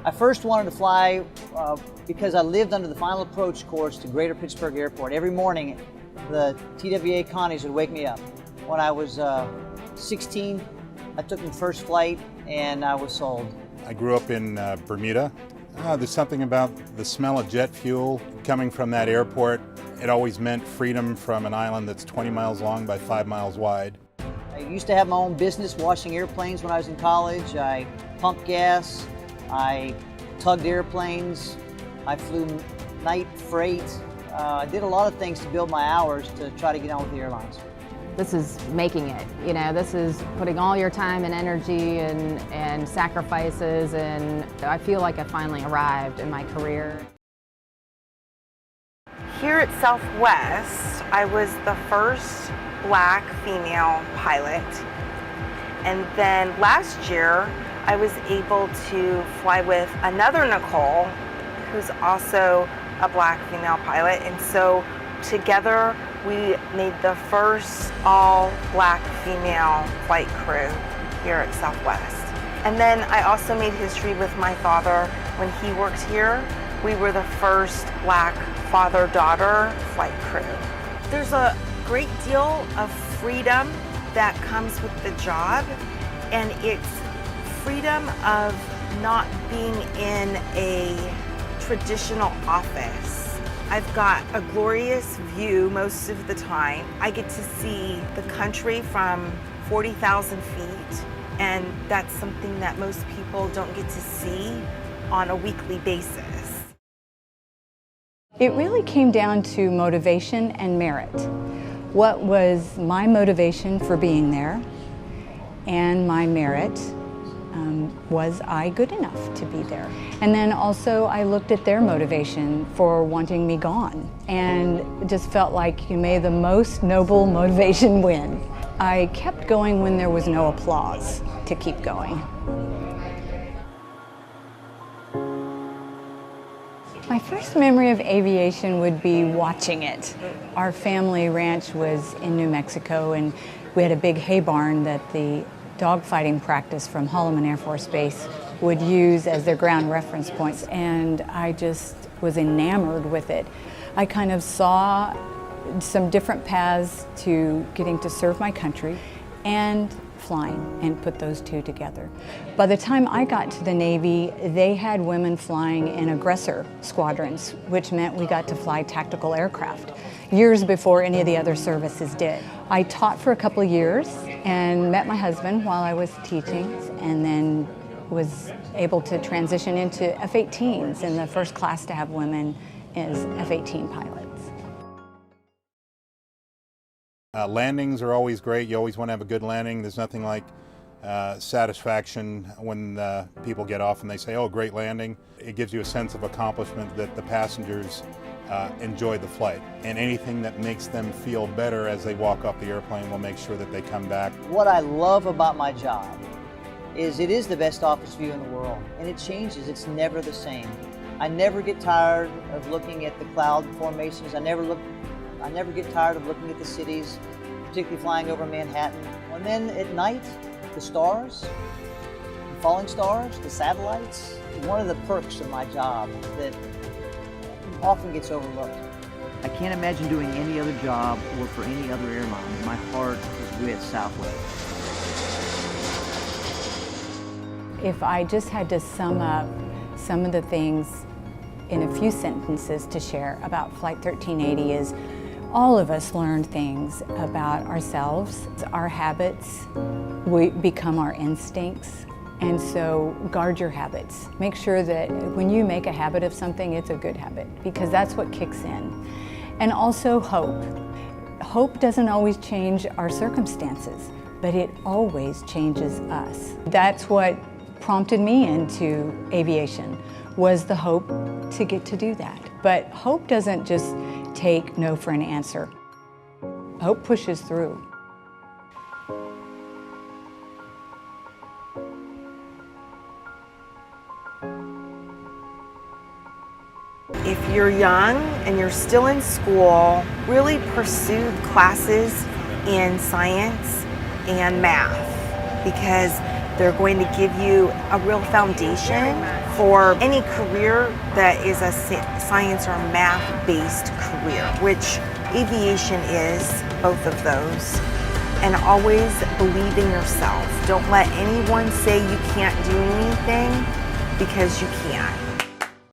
I first wanted to fly because I lived under the final approach course to Greater Pittsburgh Airport. Every morning, the TWA Connies would wake me up. When I was 16, I took my first flight and I was sold. I grew up in Bermuda. There's something about the smell of jet fuel coming from that airport. It always meant freedom from an island that's 20 miles long by 5 miles wide. I used to have my own business washing airplanes when I was in college. I pumped gas, I tugged airplanes, I flew night freight. I did a lot of things to build my hours to try to get on with the airlines. This is making it, you know, this is putting all your time and energy and sacrifices, and I feel like I finally arrived in my career. Here at Southwest, I was the first Black female pilot, and then last year I was able to fly with another Nicole who's also a Black female pilot, and so together we made the first all-Black female flight crew here at Southwest. And then I also made history with my father. When he worked here, we were the first Black father-daughter flight crew. There's a great deal of freedom that comes with the job, and it's freedom of not being in a traditional office. I've got a glorious view most of the time. I get to see the country from 40,000 feet, and that's something that most people don't get to see on a weekly basis. It really came down to motivation and merit. What was my motivation for being there, and my merit, was I good enough to be there? And then also I looked at their motivation for wanting me gone, and just felt like may the most noble motivation win. I kept going when there was no applause to keep going. My first memory of aviation would be watching it. Our family ranch was in New Mexico, and we had a big hay barn that the dogfighting practice from Holloman Air Force Base would use as their ground reference points, and I just was enamored with it. I kind of saw some different paths to getting to serve my country and flying, and put those two together. By the time I got to the Navy, they had women flying in aggressor squadrons, which meant we got to fly tactical aircraft, years before any of the other services did. I taught for a couple of years and met my husband while I was teaching, and then was able to transition into F-18s, and the first class to have women is F-18 pilots. Landings are always great. You always want to have a good landing. There's nothing like satisfaction when people get off and they say, oh, great landing. It gives you a sense of accomplishment that the passengers enjoy the flight. And anything that makes them feel better as they walk off the airplane will make sure that they come back. What I love about my job is it is the best office view in the world, and it changes. It's never the same. I never get tired of looking at the cloud formations. I never get tired of looking at the cities, particularly flying over Manhattan. And then at night, the stars, the falling stars, the satellites. One of the perks of my job that often gets overlooked. I can't imagine doing any other job or for any other airline. My heart is with Southwest. If I just had to sum up some of the things in a few sentences to share about Flight 1380 is, all of us learned things about ourselves, our habits. We become our instincts. And so guard your habits. Make sure that when you make a habit of something, it's a good habit, because that's what kicks in. And also hope. Hope doesn't always change our circumstances, but it always changes us. That's what prompted me into aviation, was the hope to get to do that. But hope doesn't just take no for an answer. Hope pushes through. If you're young and you're still in school, really pursue classes in science and math, because they're going to give you a real foundation for any career that is a science or math-based career, which aviation is both of those. And always believe in yourself. Don't let anyone say you can't do anything, because you can.